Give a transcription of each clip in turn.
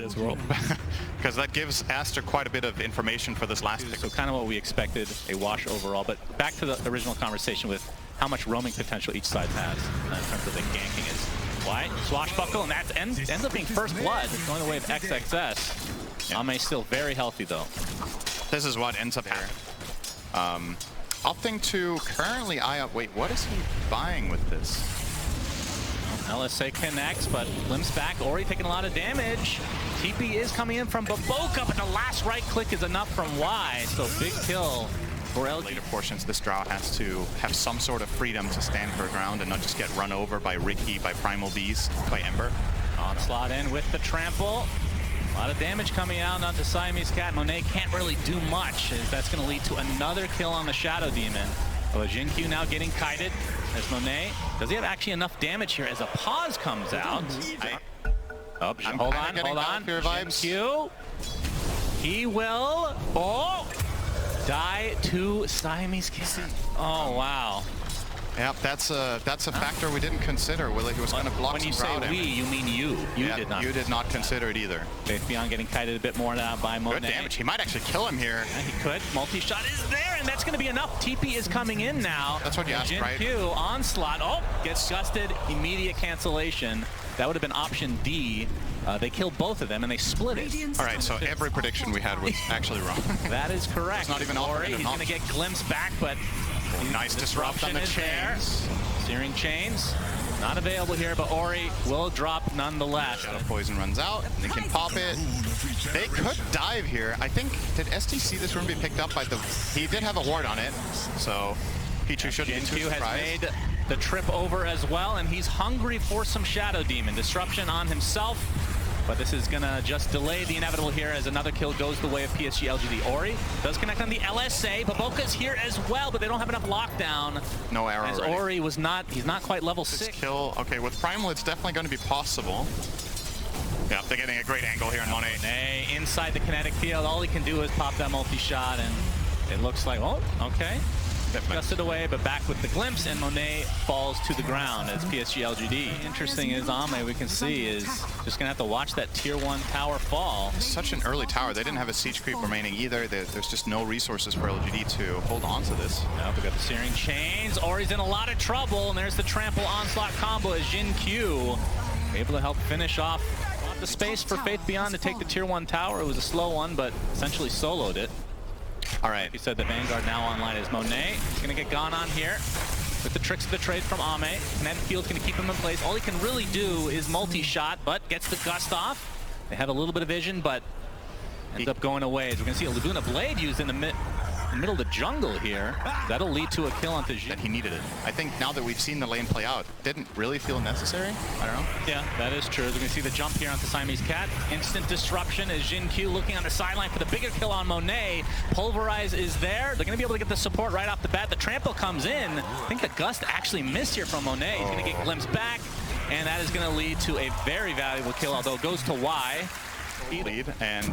as well. Because that gives Aster quite a bit of information for this last pick. So kind of what we expected, a wash overall. But back to the original conversation with how much roaming potential each side has in terms of the ganking is. White, swashbuckle, and that ends up being first blood, going the way of XXS. Yeah. Ame still very healthy though. This is what ends up happening. Opting to currently eye up. Wait, what is he buying with this? LSA connects, but limps back. Ori taking a lot of damage. TP is coming in from Baboka, but the last right click is enough from Y. So big kill for LG. Later portions, this Drow has to have some sort of freedom to stand her ground and not just get run over by Riki, by Primal Beast, by Ember. Onslaught in with the trample. A lot of damage coming out onto Siamese Cat. Monet can't really do much, as that's going to lead to another kill on the Shadow Demon. Oh, Jin-Q now getting kited. As Monet, does he have actually enough damage here as a pause comes out? Hold on. Jin-Q. He will die to Siamese Cat. Oh, wow. Yep, that's a factor we didn't consider. He was going to block. When you say we, you mean you. You did not consider it either. Faith Beyond getting kited a bit more now by Monet. Good damage. He might actually kill him here. Yeah, he could. Multi-shot is there, and that's going to be enough. TP is coming in now. That's what you asked, right? Jin-Q, onslaught. Oh, gets gusted. Immediate cancellation. That would have been option D. They killed both of them, and they split it. All right, so every prediction we had was actually wrong. That is correct. It's not even Ori, he's going to get glimpsed back, but nice disruption on the chains. Searing chains. Not available here, but Ori will drop nonetheless. Shadow Poison runs out. They can pop it. They could dive here. I think, did ST see this room be picked up by the... He did have a ward on it, so Pichu shouldn't be too surprised. Has made the trip over as well, and he's hungry for some Shadow Demon. Disruption on himself, but this is going to just delay the inevitable here as another kill goes the way of PSG.LGD. Ori does connect on the LSA. Baboka's here as well, but they don't have enough lockdown. No arrow as ready. Ori was not, he's not quite level 6. Kill, okay, with Primal it's definitely going to be possible. Yeah, they're getting a great angle here on Monet. Inside the kinetic field, all he can do is pop that multi-shot, and it looks like, oh, okay. Gusted away, but back with the glimpse, and Monet falls to the ground as PSG.LGD. Interesting is Ame, we can see, is just gonna have to watch that tier 1 tower fall. Such an early tower. They didn't have a siege creep remaining either. There's just no resources for LGD to hold on to this. Now we got the Searing Chains. Ori's in a lot of trouble, and there's the Trample Onslaught combo as Jin-Q able to help finish off the space for Faith Beyond to take the tier 1 tower. It was a slow one, but essentially soloed it. All right. He said the Vanguard now online is Monet. He's going to get gone on here with the tricks of the trade from Ame. Kinetic Field's going to keep him in place. All he can really do is multi-shot, but gets the gust off. They have a little bit of vision, but ends up going away. As we're going to see a Laguna Blade used in the middle of the jungle here. That'll lead to a kill onto Jin. That he needed it. I think now that we've seen the lane play out, didn't really feel necessary. I don't know. Yeah, that is true. We're going to see the jump here onto Siamese Cat. Instant disruption as Jin-Q looking on the sideline for the bigger kill on Monet. Pulverize is there. They're going to be able to get the support right off the bat. The trample comes in. I think the gust actually missed here from Monet. He's going to get glimpsed back, and that is going to lead to a very valuable kill, although it goes to Y. Lead, and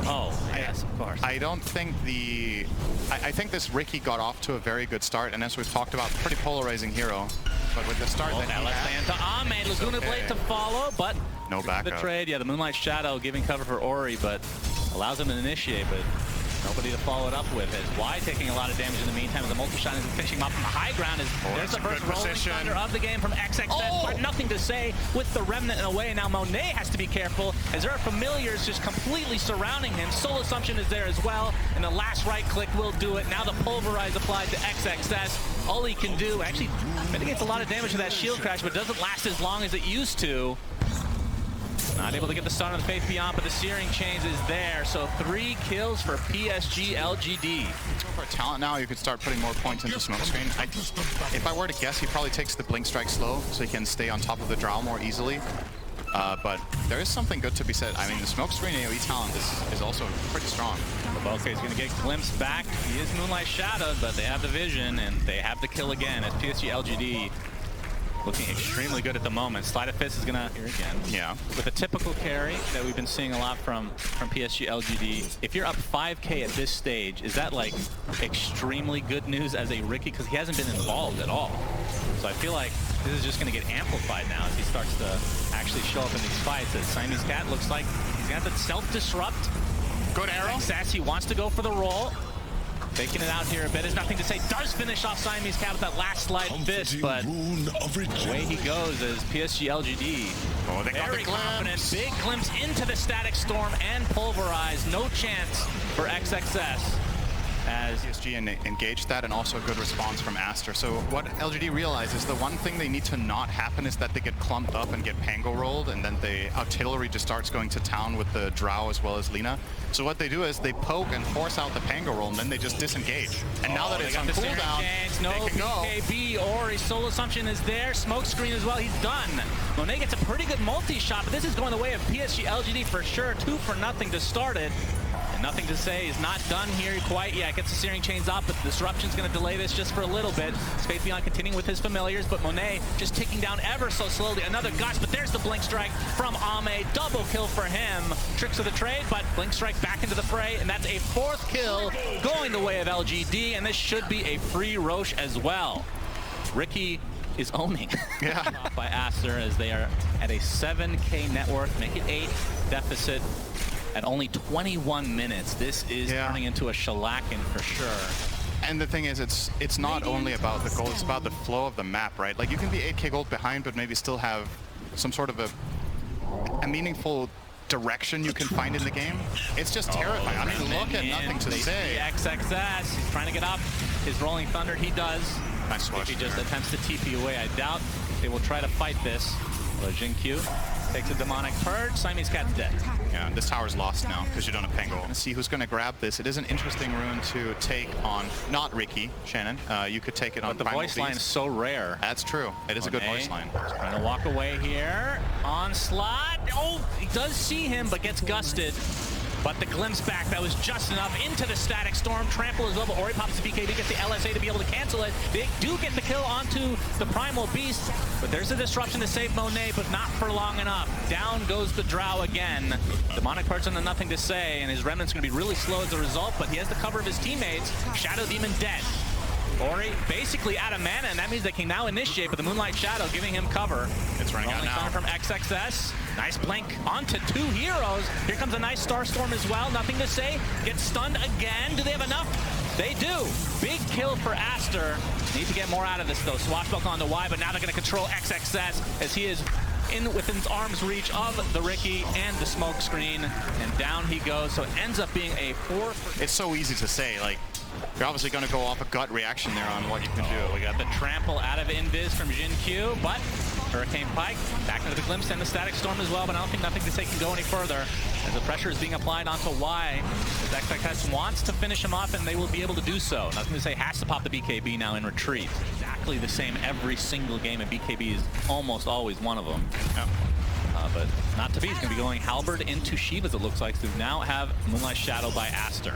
yes, of course. I don't think I think this Riki got off to a very good start, and as we've talked about, pretty polarizing hero. But with the start that he had, to Ame, Laguna Blade to follow, but no backup. The trade, yeah, the Moonlight Shadow giving cover for Ori, but allows him to initiate, but nobody to follow it up with. As Y taking a lot of damage in the meantime, as the multi-shot is finishing him up from the high ground. There's the first rolling thunder of the game from XXS, but nothing to say with the Remnant in a way. Now Monet has to be careful, as there are familiars just completely surrounding him. Soul Assumption is there as well, and the last right click will do it. Now the Pulverize applied to XXS. All he can do, actually mitigates a lot of damage with that shield crash, but doesn't last as long as it used to. Not able to get the stun on the Faith Beyond, but the Searing Chains is there. So 3 kills for PSG.LGD. For talent now, you could start putting more points into Smokescreen. If I were to guess, he probably takes the Blink Strike slow so he can stay on top of the Drow more easily. But there is something good to be said. I mean, the Smokescreen AoE talent is also pretty strong. Baboka is going to get glimpsed back. He is Moonlight Shadowed, but they have the vision, and they have the kill again as PSG.LGD looking extremely good at the moment. Sleight of Fist is gonna here again. Yeah. With a typical carry that we've been seeing a lot from PSG.LGD. If you're up 5K at this stage, is that like extremely good news as a Riki? Because he hasn't been involved at all. So I feel like this is just going to get amplified now as he starts to actually show up in these fights. As Siamese Cat looks like he's got the self-disrupt. Good arrow. Sassy wants to go for the roll. Faking it out here a bit. There's nothing to say. Does finish off Siamese Cat with that last slide fist, but away he goes as PSG.LGD. Oh, they got very the confident. Big glimpse into the Static Storm and Pulverize. No chance for XXS. As PSG engaged that, and also a good response from Aster. So what LGD realizes, the one thing they need to not happen is that they get clumped up and get pango rolled, and then the artillery just starts going to town with the Drow as well as Lina. So what they do is they poke and force out the pango roll, and then they just disengage. And now that it's on cooldown, no they can go. BKB, Ori, Soul Assumption is there. Smoke screen as well, he's done. Monet gets a pretty good multi-shot, but this is going the way of PSG.LGD for sure. 2-0 to start it. And nothing to say, is not done here quite yet. Gets the Searing Chains up, but the Disruption's going to delay this just for a little bit. Space Beyond continuing with his familiars, but Monet just ticking down ever so slowly. Another Gust, but there's the Blink Strike from Ame. Double kill for him. Tricks of the trade, but Blink Strike back into the fray, and that's a 4th kill going the way of LGD, and this should be a free Roche as well. Riki is owning. Yeah. By Aster as they are at a 7K net worth, make it 8 deficit. At only 21 minutes, this is turning into a shellacking for sure. And the thing is, it's not only about the gold, it's about the flow of the map, right? Like, you can be 8K gold behind, but maybe still have some sort of a meaningful direction you can find in the game. It's just terrifying. I mean, look at nothing to say. XXS, he's trying to get up. His Rolling Thunder, he does. Nice switch. He just attempts to TP away. I doubt they will try to fight this. But Jin-Q takes a Demonic Purge. Siamese Cat's dead. Yeah, this tower's lost now because you don't have Pango. Let's see who's going to grab this. It is an interesting rune to take on, not Riki, Shannon. You could take it on But the voice line is so rare. That's true. It is a good voice line. Trying to walk away here. Onslaught. Oh, he does see him, but gets gusted. But the glimpse back, that was just enough. Into the Static Storm. Trample as well, but Ori pops the BKB, gets the LSA to be able to cancel it. They do get the kill onto the Primal Beast, but there's a disruption to save Monet, but not for long enough. Down goes the Drow again. Demonic Person, nothing to say, and his Remnant's going to be really slow as a result, but he has the cover of his teammates. Shadow Demon dead. Ori basically out of mana, and that means they can now initiate, but the Moonlight Shadow giving him cover. It's running out now. From XXS. Nice blink onto 2 heroes. Here comes a nice Starstorm as well. Nothing to say. Gets stunned again. Do they have enough? They do. Big kill for Aster. Need to get more out of this, though. Swashbuckle onto Y, but now they're going to control XXS as he is within arm's reach of the Riki and the smoke screen, and down he goes. So it ends up being a 4. It's so easy to say, like, you're obviously going to go off a gut reaction there on what you can do. We got the trample out of Invis from Jin-Q, but Hurricane Pike back into the glimpse and the Static Storm as well, but I don't think nothing to say can go any further as the pressure is being applied onto Y. As XXS wants to finish him off, and they will be able to do so. Nothing to say, has to pop the BKB now in retreat. Exactly the same every single game, and BKB is almost always one of them. Yep. But not to be. He's going to be going Halberd into Shivas, it looks like, to now have Moonlight Shadow by Aster.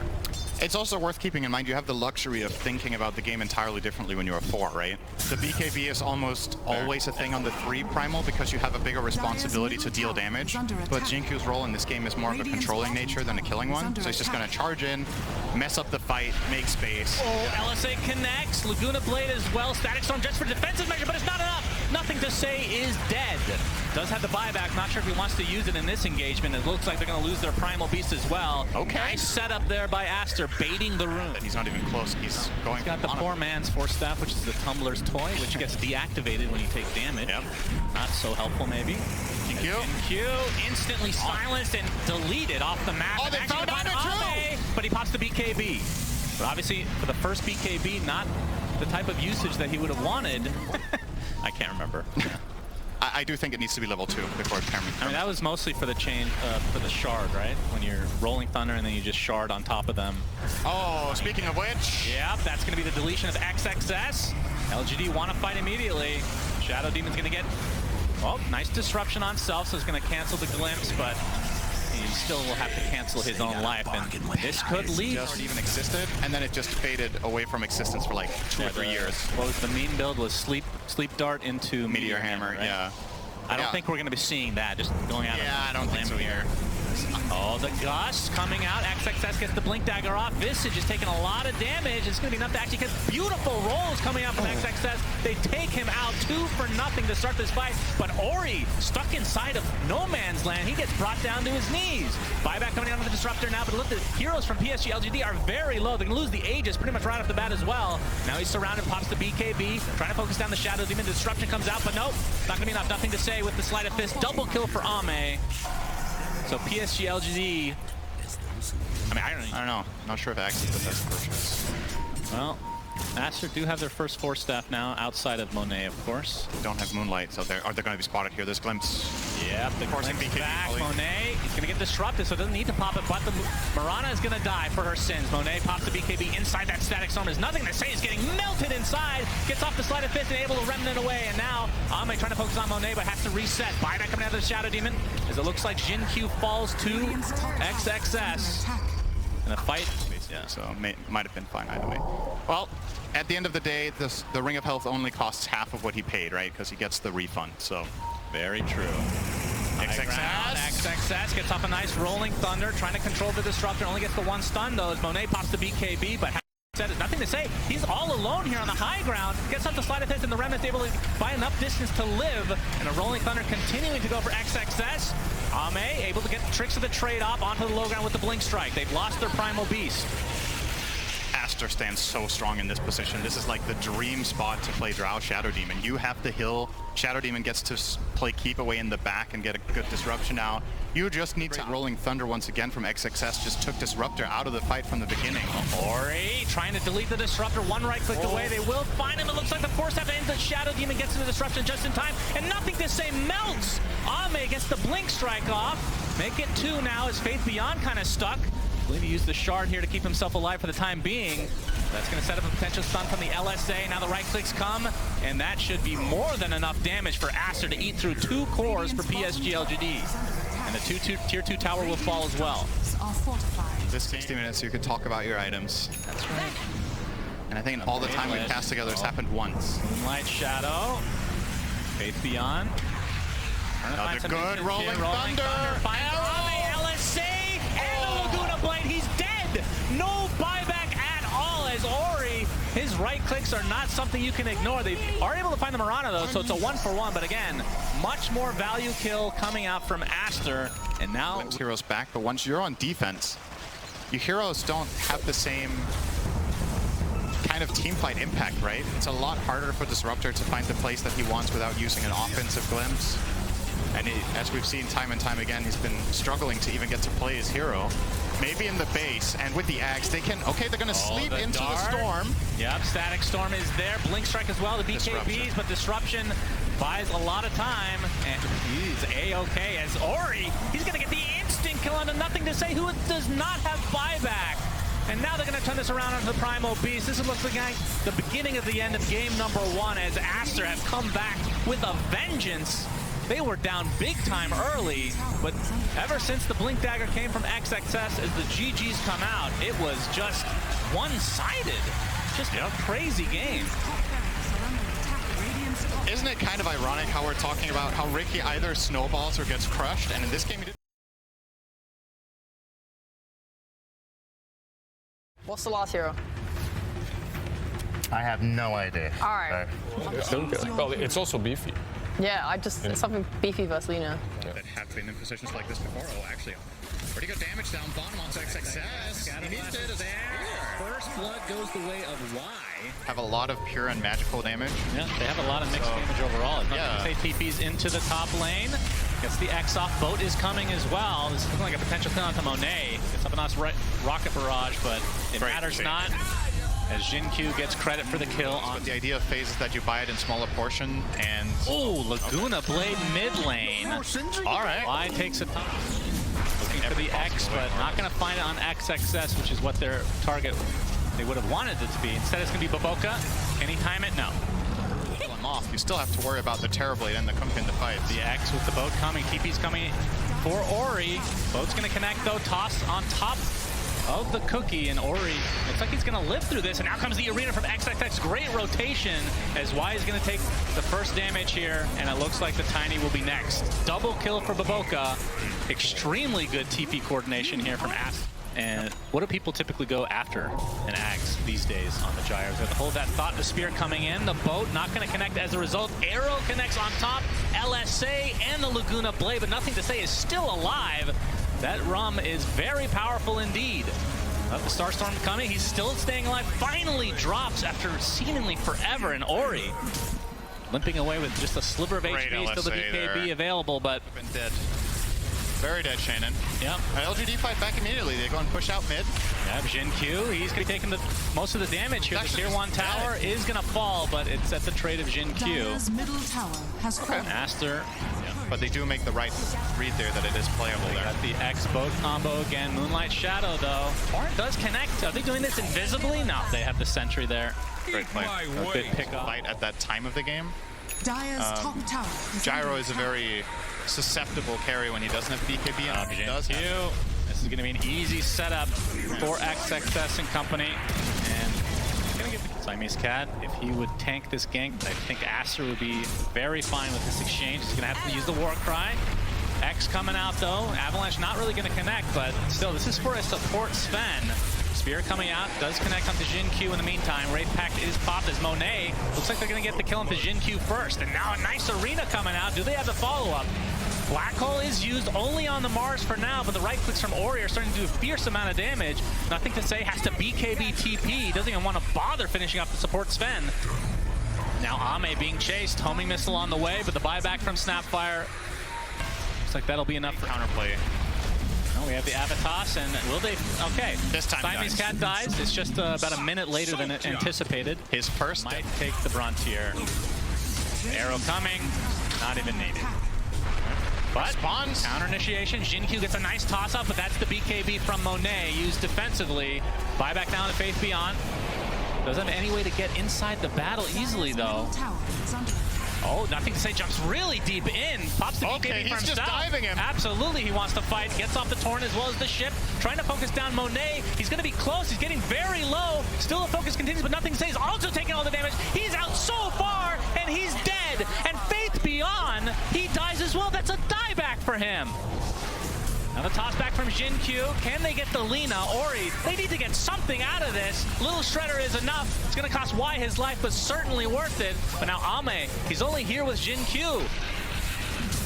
It's also worth keeping in mind you have the luxury of thinking about the game entirely differently when you're a 4, right? The BKB is almost always a thing on the 3 Primal because you have a bigger responsibility to deal damage, but Jin-Q's role in this game is more of a controlling nature than a killing one, so he's just going to charge in, mess up the fight, make space. Oh, LSA connects, Laguna Blade as well, Static Storm just for defensive measure, but it's not enough! Nothing to say is dead. Does have the buyback, not sure if he wants to use it in this engagement. It looks like they're going to lose their Primal Beast as well. Okay. Nice setup there by Aster, baiting the rune. He's not even close. He's going. He's got the poor man's Force Staff, which is the Tumbler's toy, which gets deactivated when you take damage. Yep. Not so helpful, maybe. Q instantly silenced and deleted off the map. Oh, they found Ame, but he pops the BKB. But obviously, for the first BKB, not the type of usage that he would have wanted. I can't remember. I do think it needs to be level 2 before it can. I mean, that was mostly for the chain, for the shard, right? When you're rolling Thunder and then you just shard on top of them. Oh, speaking of which. Yep, that's going to be the deletion of XXS. LGD want to fight immediately. Shadow Demon's going to get, well, nice disruption on self, so it's going to cancel the glimpse, but he still will have to cancel his own life, and this could lead. Just even existed, and then it just faded away from existence for like 2 or 3 years. What was the mean build was sleep dart into Meteor Hammer, right? yeah. I don't think we're going to be seeing that just going out. Yeah, I don't think so here. Oh, the gust coming out. XXS gets the blink dagger off. Visage is taking a lot of damage. It's going to be enough to actually get beautiful rolls coming out from XXS. They take him out 2-0 to start this fight. But Ori stuck inside of no man's land. He gets brought down to his knees. Buyback coming out of the disruptor now. But look, the heroes from PSG.LGD are very low. They're going to lose the Aegis pretty much right off the bat as well. Now he's surrounded, pops the BKB, trying to focus down the Shadow Demon. The disruption comes out, but nope, not going to be enough. Nothing to say with the sleight of fist. Double kill for Ame. So PSG.LGD, I don't know. Not sure if Axe is the best purchase. Well, Aster do have their first 4 staff now, outside of Monet, of course. They don't have Moonlight, so are they going to be spotted here? There's Glimpse. Yep, the Glimpse back. probably. Monet, he's going to get disrupted, so it doesn't need to pop it, but the Mirana is going to die for her sins. Monet pops the BKB inside that static storm. There's nothing to say. He's getting melted inside. Gets off the sleight of fist and able to remnant away. And now Ame trying to focus on Monet, but has to reset. Buyback coming out of the Shadow Demon, as it looks like Jin-Q falls to XXS. And the fight, yeah, so might have been fine either way. Well, at the end of the day, the Ring of Health only costs half of what he paid, right? Because he gets the refund, so. Very true. XXS gets off a nice rolling thunder, trying to control the disruptor. Only gets the 1 stun though, as Monet pops the BKB, but said nothing to say. He's all alone here on the high ground. Gets up the sleight of fist, and the Remnant's able to buy enough distance to live. And a rolling thunder continuing to go for XXS. Ame able to get tricks of the trade off onto the low ground with the blink strike. They've lost their primal beast. Aster stands so strong in this position. This is like the dream spot to play Drow Shadow Demon. You have to heal. Shadow Demon gets to play keep away in the back and get a good disruption out. You just need to rolling thunder once again from XXS. Just took disruptor out of the fight from the beginning. Ori trying to delete the disruptor. 1 right click away. They will find him. It looks like the force staff ends. The Shadow Demon gets to the disruption just in time, and nothing to say. Melts. Ame gets the blink strike off. Make it 2 now as Faith Beyond kind of stuck. I believe he used the shard here to keep himself alive for the time being. That's going to set up a potential stun from the LSA. Now the right clicks come, and that should be more than enough damage for Aster to eat through 2 cores for PSG.LGD. And the tier 2 tower will fall as well. This 60 minutes, you could talk about your items. That's right. And I think all the time we've cast together, it's happened once. Moonlight Shadow. Faith Beyond. Another good rolling thunder. LSA and the Laguna Blade. He's dead. No buyback at all, as Ori, his right clicks are not something you can ignore. They are able to find the Mirana though, so it's a 1-for-1. But again, much more value kill coming out from Aster. And now heroes back, but once you're on defense, your heroes don't have the same kind of team fight impact, right? It's a lot harder for Disruptor to find the place that he wants without using an offensive glimpse. And as we've seen time and time again, he's been struggling to even get to play his hero. Maybe in the base, and with the Axe, they can, okay, they're gonna sleep into the storm. Yep, Static Storm is there. Blink Strike as well, the BKBs, but Disruption buys a lot of time, and he's A-okay as Ori, he's gonna get the instant kill onto nothing to say, who does not have buyback. And now they're going to turn this around onto the Primal Beast. This looks like the beginning of the end of game number 1 as Aster has come back with a vengeance. They were down big time early, but ever since the Blink Dagger came from XXS, as the GGs come out, it was just one-sided. Just a crazy game. Isn't it kind of ironic how we're talking about how Riki either snowballs or gets crushed, and in this game he did. What's the last hero? I have no idea. All right. Well, it's also beefy. Yeah, something beefy versus Lina. That have been in positions like this before. Oh, actually, pretty good damage down bottom onto XXS. He needs it there. First blood goes the way of Y. Have a lot of pure and magical damage. Yeah, they have a lot of mixed damage overall. Yeah. Say TP's into the top lane. Gets the X off. Boat is coming as well. This is looking like a potential kill onto Monet. Gets up a nice rocket barrage, but it matters not. As Jin-Q gets credit for the kill. But the idea of phase is that you buy it in smaller portion and... Oh, Laguna Blade mid lane. All right. Y takes a time. Looking for the X, but not going to find it on XXS, which is what their target they would have wanted it to be. Instead, it's going to be Baboka. Can he time it? No. Off. You still have to worry about the Terrorblade and the Kunkka in the fight. The X with the boat coming. TP's coming for Ori. Boat's going to connect though. Toss on top of the cookie, and Ori looks like he's going to live through this, and now comes the Arena from XXX. Great rotation as Y is going to take the first damage here, and it looks like the Tiny will be next. Double kill for Baboka. Extremely good TP coordination here from Aster. And what do people typically go after an Axe these days on the gyros? They hold that thought, the spear coming in, the boat not going to connect as a result. Arrow connects on top, LSA and the Laguna Blade, but nothing to say is still alive. That Rum is very powerful indeed. The Starstorm coming, he's still staying alive, finally drops after seemingly forever, and Ori limping away with just a sliver of HP, still the BKB there available, but been dead. Very dead, Shannon. Yep. LGD fight back immediately. They go and push out mid. Yeah, Jin Q, he's going to be taking most of the damage here. The tier 1 tower is going to fall, but it's at the trade of Jin Q. Middle tower has fallen. Aster. Yeah. But they do make the right read there that it is playable there. Got the X-Boat combo again. Moonlight Shadow, though. Torrent does connect. Are they doing this invisibly? No, they have the sentry there. Great play. A good pickup. Fight at that time of the game. Dire's top tower is Gyro is a very susceptible carry when he doesn't have BKB, and he does have. This is going to be an easy setup for XXS and company. And going to give the Siamese Cat, if he would tank this gank, I think Aster would be very fine with this exchange. He's going to have to use the War Cry. X coming out though. Avalanche not really going to connect, but still, this is for a support Sven. Spear coming out, does connect onto Jin Q in the meantime. Wraith Pact is popped as Monet looks like they're going to get the kill into Jin Q first. And now a nice Arena coming out. Do they have the follow-up? Black Hole is used only on the Mars for now, but the right clicks from Ori are starting to do a fierce amount of damage. Nothing to say, has to BKB TP. Doesn't even want to bother finishing off the support Sven. Now Ame being chased, homing missile on the way, but the buyback from Snapfire looks like that'll be enough for counterplay. Oh, we have the Avatos, and will they? Okay, this time Siamese Cat dies. It's just about a minute later than anticipated. His first might take the brunt here. Arrow coming, not even needed. But Spawns. Counter initiation. Jin Q gets a nice toss up, but that's the BKB from Monet used defensively. Buyback down to Faith Beyond. Doesn't have any way to get inside the battle easily though. Oh, nothing to say, jumps really deep in. Pops the BKB for himself. He's just diving him. Absolutely, he wants to fight. Gets off the Torrent as well as the ship. Trying to focus down Monet. He's going to be close. He's getting very low. Still the focus continues, but nothing to say. He's also taking all the damage. He's out so far, and he's dead. And Faith Beyond, he dies as well. That's a dieback for him. Now the toss back from Jin Q. Can they get the Lina? Ori, they need to get something out of this. Little Shredder is enough. It's going to cost Y his life, but certainly worth it. But now Ame, he's only here with Jin Q.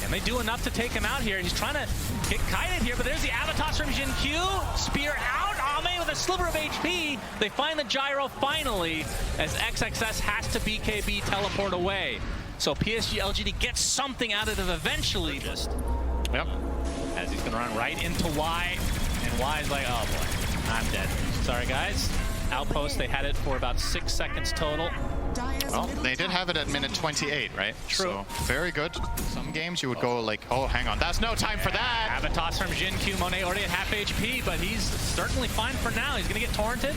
Can they do enough to take him out here? He's trying to get kited here, but there's the Avatos from Jin Q. Spear out. Ame with a sliver of HP. They find the gyro finally as XXS has to BKB teleport away. So PSG.LGD gets something out of it eventually. Yep. As he's gonna run right into Y, and Y is like, oh boy, I'm dead. Sorry guys. Outpost, they had it for about 6 seconds total. Well, they did have it at minute 28, right? True. So, very good. Some games you would go like, oh, hang on, that's no time for that. Avatos from Jin Q. Monet already at half HP, but he's certainly fine for now. He's gonna get torrented.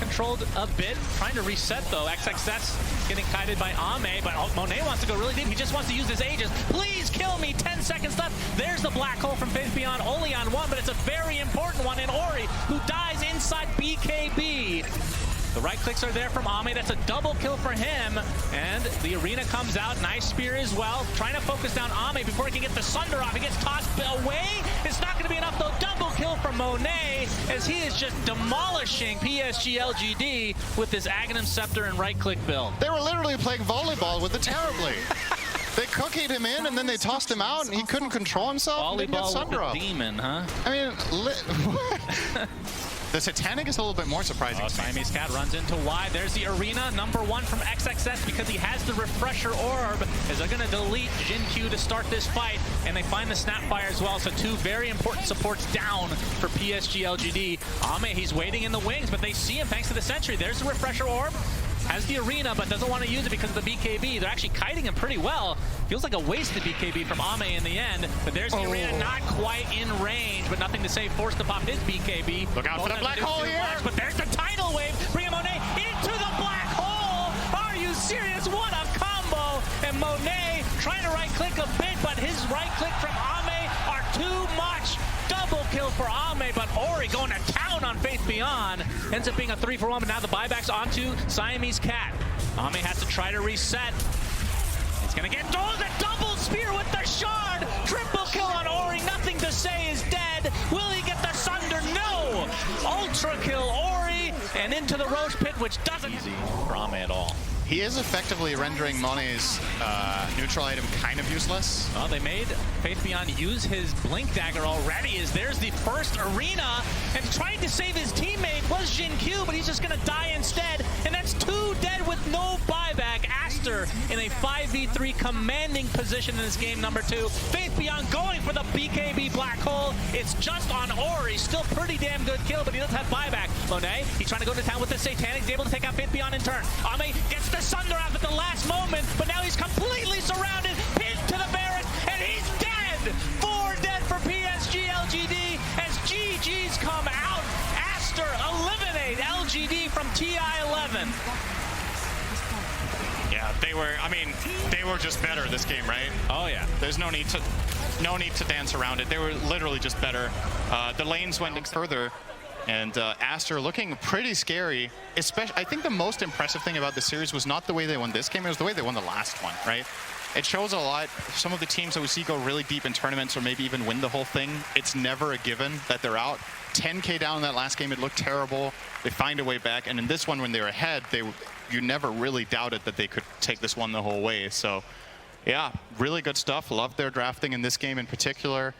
Controlled a bit, trying to reset though. XXS getting kited by Ame, but Monet wants to go really deep. He just wants to use his Aegis. Please kill me, 10 seconds left. There's the black hole from Faith Beyond, only on one, but it's a very important one in Ori, who dies inside BKB. The right clicks are there from Ame. That's a double kill for him. And the Arena comes out. Nice spear as well. Trying to focus down Ame before he can get the Sunder off. He gets tossed away. It's not going to be enough though. Double kill from Monet as he is just demolishing PSG.LGD with his Aghanim Scepter and right click build. They were literally playing volleyball with the Terribly. They cookied him in and then they tossed him out and he couldn't control himself. Volleyball with the demon, huh? I mean, the Satanic is a little bit more surprising. Oh, Siamese Cat runs into Y. There's the Arena, #1 from XXS because he has the Refresher Orb. As they're going to delete Jin Q to start this fight, and they find the Snapfire as well. So 2 very important supports down for PSG.LGD. Ame, he's waiting in the wings, but they see him thanks to the Sentry. There's the Refresher Orb. Has the Arena, but doesn't want to use it because of the BKB. They're actually kiting him pretty well. Feels like a wasted BKB from Ame in the end. But there's the Arena, not quite in range, but nothing to say. Forced to pop his BKB. Look out for the black hole here. But there's the tidal wave. Bring Monet into the black hole. Are you serious? What a combo. And Monet trying to right click a bit, but his right click from Ame are too much. Double triple kill for Ame, but Ori going to town on Faith Beyond. Ends up being a 3-for-1, but now the buyback's onto Siamese Cat. Ame has to try to reset. He's gonna get the double spear with the shard. Triple kill on Ori. Nothing to say is dead. Will he get the Sunder? No. Ultra kill Ori and into the Roach Pit, which doesn't easy for Ame at all. He is effectively rendering Mone's neutral item kind of useless. Well, they made Faith Beyond use his Blink Dagger already, as there's the first arena, and trying to save his teammate was Jin Q, but he's just gonna die instead, and that's 2 dead with no buyback. Aster in a 5v3 commanding position in this game number 2. Faith Beyond going for the BKB Black Hole. It's just on Ori, still pretty damn good kill, but he doesn't have buyback. Monet, he's trying to go to town with the Satanic, he's able to take out Faith Beyond in turn. Ame gets the Sunder out at the last moment, but now he's completely surrounded, pinned to the barracks, and he's dead! 4 dead for PSG.LGD as GG's come out. Aster eliminate LGD from TI-11. Yeah, they were just better this game, right? Oh yeah. There's no need to dance around it. They were literally just better. The lanes went further. And Aster looking pretty scary. Especially, I think the most impressive thing about the series was not the way they won this game, it was the way they won the last one, right? It shows a lot. Some of the teams that we see go really deep in tournaments or maybe even win the whole thing, it's never a given that they're out. 10K down in that last game, it looked terrible. They find a way back, and in this one, when they were ahead, you never really doubted that they could take this one the whole way. So, yeah, really good stuff. Loved their drafting in this game in particular.